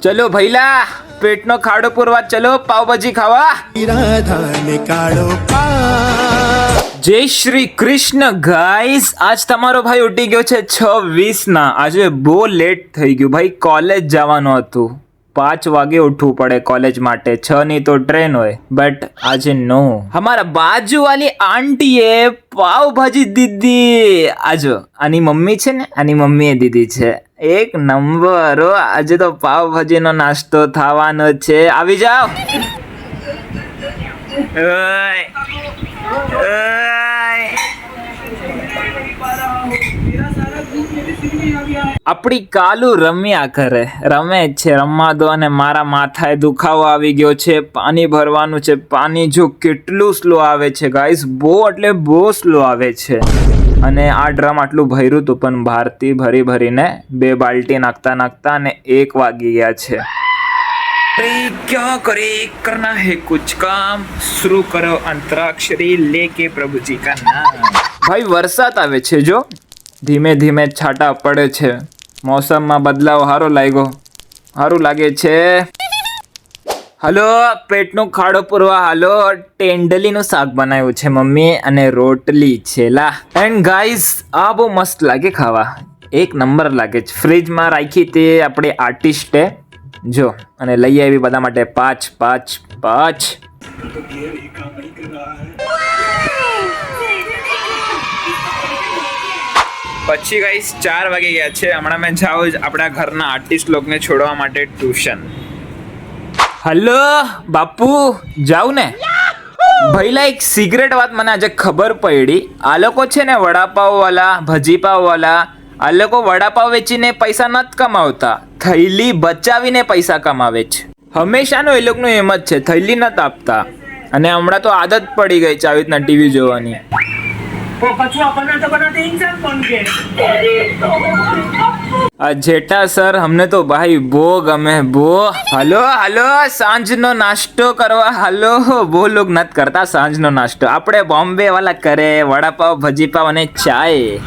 ચલો ભૈલા, પેટનો ખાડો પૂરવા ચલો, પાવભાજી ખાવા. જય શ્રી કૃષ્ણ ગાઈસ, આજ તમારો ભાઈ ઉઠી ગયો છે 6:20 આજે બહુ લેટ થઈ ગયું ભાઈ, કોલેજ જવાનું હતું. 5 વાગે ઉઠવું પડે કોલેજ માટે, 6 ની તો ટ્રેન હોય, બટ આજે નો. हमारा बाजू वाली आंटी है पाव भाजी दीदी. आजो आनी मम्मी છે ને, આની મમ્મીએ દીધી છે. એક નંબર. આજે તો પાવ ભાજી નો નાસ્તો થવાનો છે. આવી જાઓ. આપણી કાલુ રમ્યા કરે, રમે છે, રમવા દો. અને મારા માથાએ દુખાવો આવી ગયો છે, પાણી ભરવાનું છે. પાણી જો કેટલું સ્લો આવે છે ગાઈસ, બહુ એટલે બહુ સ્લો આવે છે. અને આ ડ્રમ આટલું ભર્યું હતું, પણ બહારથી ભરી ભરીને 2 બાલ્ટી નાખતા નાખતા અને 1 વાગી ગયા છે. क्या करे, करना है कुछ काम, शुरू करो अंतराक्षरी लेके प्रभुजी का नाम. भाई વરસાદ આવે છે, જો ધીમે ધીમે છાંટા પડે છે. મોસમમાં બદલાવ સારું લાગે છે. હલો, પેટનો ખાડો પૂરવા હાલો. ટેન્ડલીનું શાક બનાવ્યું છે મમ્મી, અને રોટલી છે લા. એન્ડ ગાઈઝ, આ બહુ મસ્ત લાગે ખાવા, એક નંબર લાગે છે. ફ્રીજમાં રાખી તે આપણે આર્ટિસ્ટે જો, અને લઈ આવી બધા માટે 5. પછી ગાઈસ 4 વાગી ગયા છે. હમણાં મેં જાઉં જ આપણા ઘરના આર્ટિસ્ટ લોકોને છોડવા માટે ટ્યુશન. હલો બાપુ, જાઉં ને? ભઈલા, એક સિગરેટ વાત મને આજે ખબર પડી. આ લોકો છે ને વડાપાવ વાળા, ભજીપાવ વાળા, આ લોકો વડાપાવ વેચીને પૈસા નથી કમાવતા, થૈલી બચાવીને પૈસા કમાવે છે. હંમેશાનું એ લોકોનું એમ જ છે, થૈલી નથી આપતા. અને હમણાં તો આદત પડી ગઈ છે આવી રીતના ટીવી જોવાની. જેઠા સર અમને તો ભાઈ બહુ ગમે, બહુ. હલો, સાંજનો નાસ્તો કરવા હાલો. બહુ લોગ નથી કરતા સાંજનો નાસ્તો, આપણે બોમ્બે વાળા કરે, વડાપાવ, ભજીપાવ અને ચાય.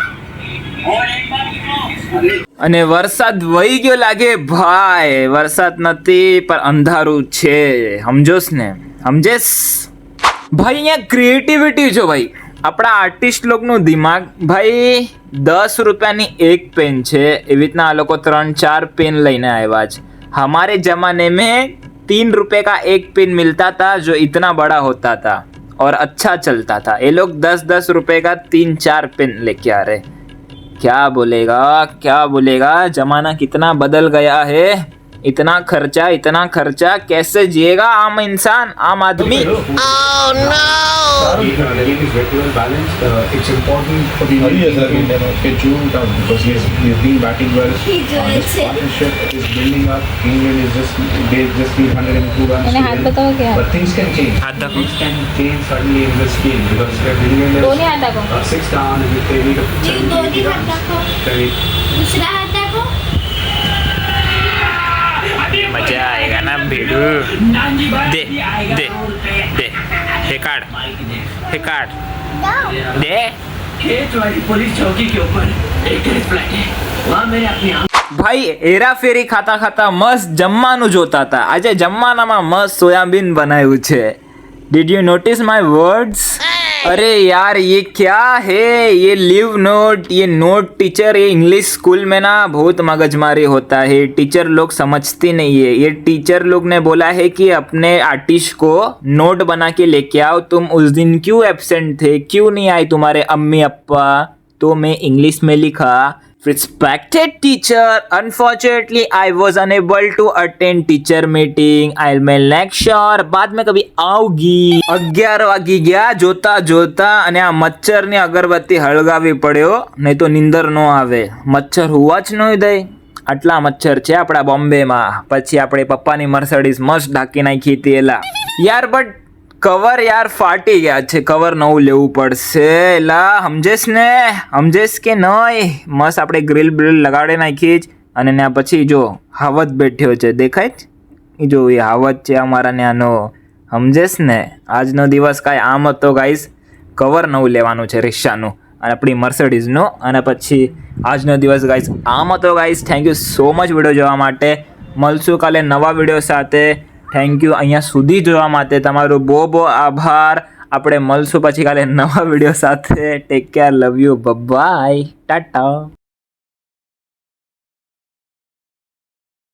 અને વરસાદ વહી ગયો લાગે ભાઈ. વરસાદ નથી પણ અંધારું છે, સમજોસ ને? સમજેસ ભાઈ? અહીંયા ક્રિએટિવિટી જો ભાઈ, આપણા આર્ટિસ્ટ લોકોનું દિમાગ ભાઈ. 10 રૂપિયાની એક પેન છે, એવી રીતના આ લોકો 3-4 પેન લઈને આવ્યા છે. हमारे जमाने में 3 रुपए का एक पेन मिलता था जो इतना बड़ा होता था और अच्छा चलता था. ये लोग 10-10 रुपए का 3-4 पेन लेके आ रहे. क्या बोलेगा, जमाना कितना बदल गया है. इतना खर्चा कैसे जिएगा आम इंसान, आम आदमी. living is very well balanced. It's important for the schedule down because he has been batting well. This partnership is building up. England is they just need 102 runs. But things can change. Things can change suddenly in this game because England is 6 down and if they need a 70 runs. मजा आएगा ना भेड़ू. दे card दे. खेत वाली police चौकी के ऊपर एक flat है, वहाँ मैंने अपनी ભાઈ હેરાફેરી ખાતા મસ્ત જમવાનું જોતા હતા. આજે જમવાનામાં મસ્ત સોયાબીન બનાવ્યું છે. Did you notice my words? अरे यार ये क्या है, ये लिव नोट, ये नोट टीचर, ये इंग्लिश स्कूल में ना बहुत मगजमारी होता है. टीचर लोग समझती नहीं है. ये टीचर लोग ने बोला है कि अपने आर्टिस्ट को नोट बना के लेके आओ. तुम उस दिन क्यों एब्सेंट थे, क्यों नहीं आए तुम्हारे अम्मी अप्पा? तो मैं इंग्लिश में लिखा, respected teacher, unfortunately I was unable to attend teacher meeting. I'll make next sure. बाद में कभी आऊंगी. 11 વાગી ગયા જોતા અને આ મચ્છરની અગરબત્તી હળગાવી પડ્યો, નહીં તો નીંદર ન આવે. મચ્છર હોવા જ નહીં દે. આટલા મચ્છર છે આપણા બોમ્બેમાં. પછી આપણે પપ્પાની મર્સિડીઝ મસ્ત ઢાંકી નાખી હતી એલા. યાર બટ કવર યાર ફાટી ગયા છે, કવર નવું લેવું પડશે. એલા સમજેશ કે નહીં? મસ્ત આપણે ગ્રીલ લગાડી નાખી જ. અને ત્યાં પછી જો હાવત બેઠ્યો છે, દેખાય જ? જો એ હાવત છે અમારા ત્યાંનો, સમજેશ ને? આજનો દિવસ કાંઈ આમ હતો ગાઈસ. કવર નવું લેવાનું છે રિક્ષાનું અને આપણી મર્સિડીઝનું. અને પછી આજનો દિવસ ગાઈસ આમ હતો guys. Thank you so much video જોવા માટે. મળશું કાલે નવા વિડીયો સાથે. થેન્ક યુ અહીંયા સુધી જોવા માટે તમારો બહુ બહુ આભાર. આપણે મળશું પછી કાલે નવા વિડીયો સાથે. Take care, love you, bye, Tata.